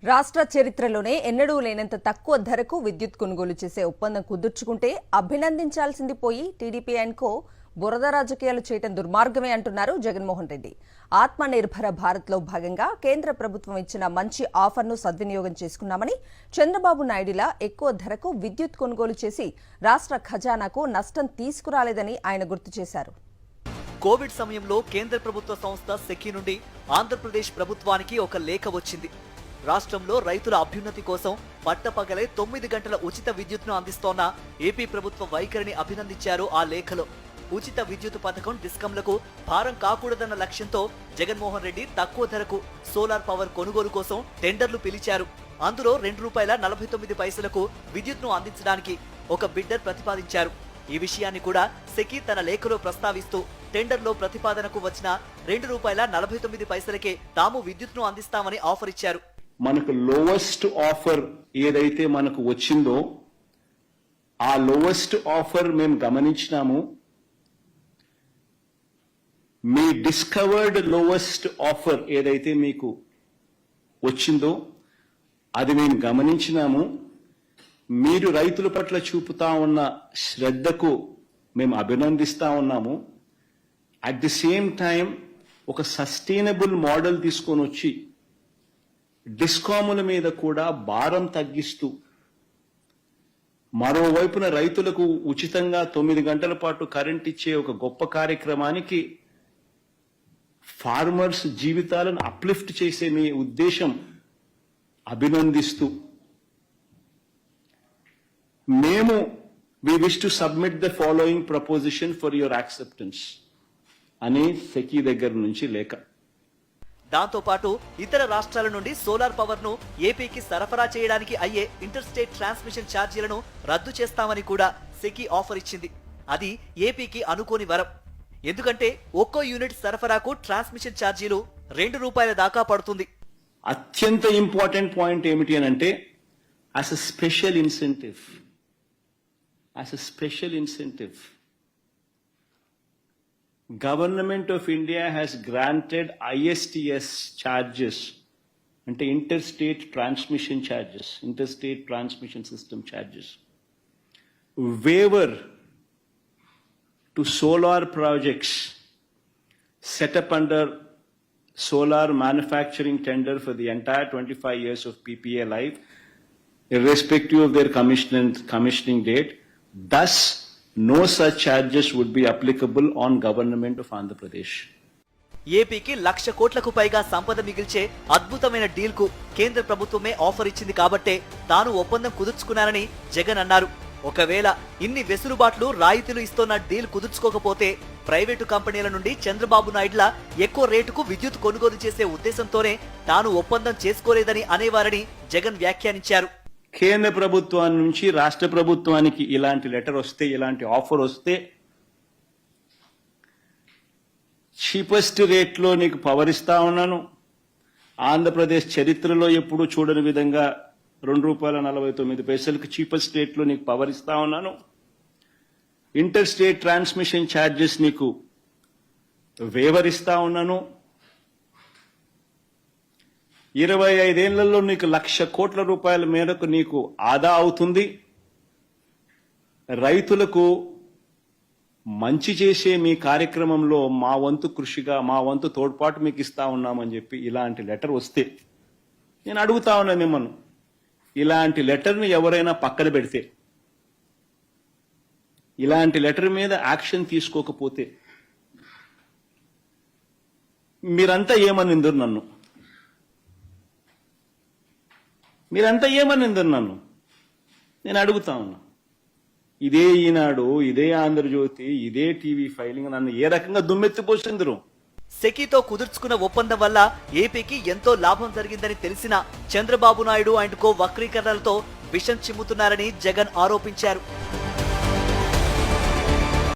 రాష్ట్ర చరిత్రలోనే ఎన్నడూ లేనంత తక్కువ ధరకు విద్యుత్ కొనుగోలు చేసే ఒప్పందం కుదుర్చుకుంటే అభినందించాల్సింది పోయి టీడీపీ అండ్ కో బురద రాజకీయాలు చేయడం దుర్మార్గమే అంటున్నారు జగన్మోహన్ రెడ్డి. ఆత్మనిర్భర భారత్లో భాగంగా కేంద్ర ప్రభుత్వం ఇచ్చిన మంచి ఆఫర్ను సద్వినియోగం చేసుకున్నామని, చంద్రబాబు నాయుడులా ఎక్కువ ధరకు విద్యుత్ కొనుగోలు చేసి రాష్ట్ర ఖజానాకు నష్టం తీసుకురాలేదని ఆయన గుర్తు చేశారు. కోవిడ్ సమయంలో కేంద్ర ప్రభుత్వ సంస్థ సెకీ నుండి ఆంధ్రప్రదేశ్ ప్రభుత్వానికి ఒక లేఖ వచ్చింది. రాష్ట్రంలో రైతుల అభ్యున్నతి కోసం పట్టపగలే 9 గంటల ఉచిత విద్యుత్ను అందిస్తోన్న ఏపీ ప్రభుత్వ వైఖరిని అభినందించారు ఆ లేఖలో. ఉచిత విద్యుత్ పథకం డిస్కంలకు భారం కాకూడదన్న లక్ష్యంతో జగన్మోహన్ రెడ్డి తక్కువ ధరకు సోలార్ పవర్ కొనుగోలు కోసం టెండర్లు పిలిచారు. అందులో ₹2.49 విద్యుత్ను అందించడానికి ఒక బిడ్డర్ ప్రతిపాదించారు. ఈ విషయాన్ని కూడా సెకీ తన లేఖలో ప్రస్తావిస్తూ టెండర్లో ప్రతిపాదనకు వచ్చిన ₹2.49కే తాము విద్యుత్ను అందిస్తామని ఆఫర్ ఇచ్చారు. మనకు లోవెస్ట్ ఆఫర్ ఏదైతే మనకు వచ్చిందో ఆ లోవెస్ట్ ఆఫర్ మేము గమనించినాము. మీ డిస్కవర్డ్ లోవెస్ట్ ఆఫర్ ఏదైతే మీకు వచ్చిందో అది మేము గమనించినాము. మీరు రైతుల పట్ల చూపుతా ఉన్న శ్రద్ధకు మేము అభినందిస్తా ఉన్నాము. అట్ ది సేమ్ టైం ఒక సస్టైనబుల్ మోడల్ తీసుకొని వచ్చి డిస్కాముల మీద కూడా భారం తగ్గిస్తూ, మరోవైపున రైతులకు ఉచితంగా 9 గంటల పాటు కరెంట్ ఇచ్చే ఒక గొప్ప కార్యక్రమానికి ఫార్మర్స్ జీవితాలను అప్లిఫ్ట్ చేసే మీ ఉద్దేశం అభినందిస్తూ మేము we wish to submit the following proposition for your acceptance అని సెకీ దగ్గర నుంచి లేఖ. దాంతో పాటు ఇతర రాష్ట్రాల నుండి సోలార్ పవర్ ను ఏపీకి సరఫరా చేయడానికి అయ్యే ఇంటర్ స్టేట్ ట్రాన్స్మిషన్ ఛార్జీలను రద్దు చేస్తామని కూడా సెకీ ఆఫర్ ఇచ్చింది. అది ఏపీకి అనుకోని వరం. ఎందుకంటే ఒక్కో యూనిట్ సరఫరాకు ట్రాన్స్మిషన్ ఛార్జీలు ₹2 దాకా పడుతుంది. అత్యంత ఇంపార్టెంట్ పాయింట్ ఏమిటి అని అంటే, as a special incentive, Government of India has granted ISTS charges, అంటే interstate transmission system charges, waiver to solar projects set up under solar manufacturing tender for the entire 25 years of PPA life, irrespective of their commissioning date. Thus, no such charges would be applicable on Government of Andhra Pradesh. ఏపీకి 1,00,000 కోట్లకు పైగా సంపద మిగిల్చే అద్భుతమైన deal కు కేంద్ర ప్రభుత్వమే offer ఇచ్చింది కాబట్టే తాను ఒప్పందం కుదుర్చుకున్నానని జగన్ అన్నారు. ఒకవేళ ఇన్ని వెసులుబాట్లు రాయితీలు ఇస్తున్న డీల్ కుదుర్చుకోకపోతే ప్రైవేటు కంపెనీల నుండి చంద్రబాబు నాయుడులా ఎక్కువ రేటుకు విద్యుత్ కొనుగోలు చేసే ఉద్దేశంతోనే తాను ఒప్పందం చేసుకోలేదని అనేవారని జగన్ వ్యాఖ్యానించారు. కేంద్ర ప్రభుత్వం నుంచి రాష్ట్ర ప్రభుత్వానికి ఇలాంటి లెటర్ వస్తే, ఇలాంటి ఆఫర్ వస్తే, చీపెస్ట్ రేట్లో నీకు పవర్ ఇస్తా ఉన్నాను, ఆంధ్రప్రదేశ్ చరిత్రలో ఎప్పుడూ చూడని విధంగా ₹2.49 చీపెస్ట్ రేట్లో నీకు పవర్ ఇస్తా ఉన్నాను, ఇంటర్ స్టేట్ ట్రాన్స్మిషన్ ఛార్జెస్ నీకు వేవర్ ఇస్తా ఉన్నాను, 25 ఏళ్లలో నీకు ₹1,00,000 కోట్ల మేరకు నీకు ఆదా అవుతుంది, రైతులకు మంచి చేసే మీ కార్యక్రమంలో మా వంతు కృషిగా, మా వంతు తోడ్పాటు మీకు ఇస్తా ఉన్నామని చెప్పి ఇలాంటి లెటర్ వస్తే, నేను అడుగుతా ఉన్నాను మిమ్మల్ని, ఇలాంటి లెటర్ని ఎవరైనా పక్కన పెడితే, ఇలాంటి లెటర్ మీద యాక్షన్ తీసుకోకపోతే మీరంతా ఏమనిందరు నన్ను? నన్ను నేను అడుగుతా ఉన్నా. ఇదే ఈనాడు, ఇదే ఆంధ్రజ్యోతి, ఇదే టీవీ ఫైలింగ్ నన్ను ఏ రకంగా దుమ్మెత్తిపోసిందరు. సెకీతో కుదుర్చుకున్న ఒప్పందం వల్ల ఏపీకి ఎంతో లాభం జరిగిందని తెలిసిన చంద్రబాబు నాయుడు అండ్ కో వక్రీకరణలతో విషం చిమ్ముతున్నారని జగన్ ఆరోపించారు.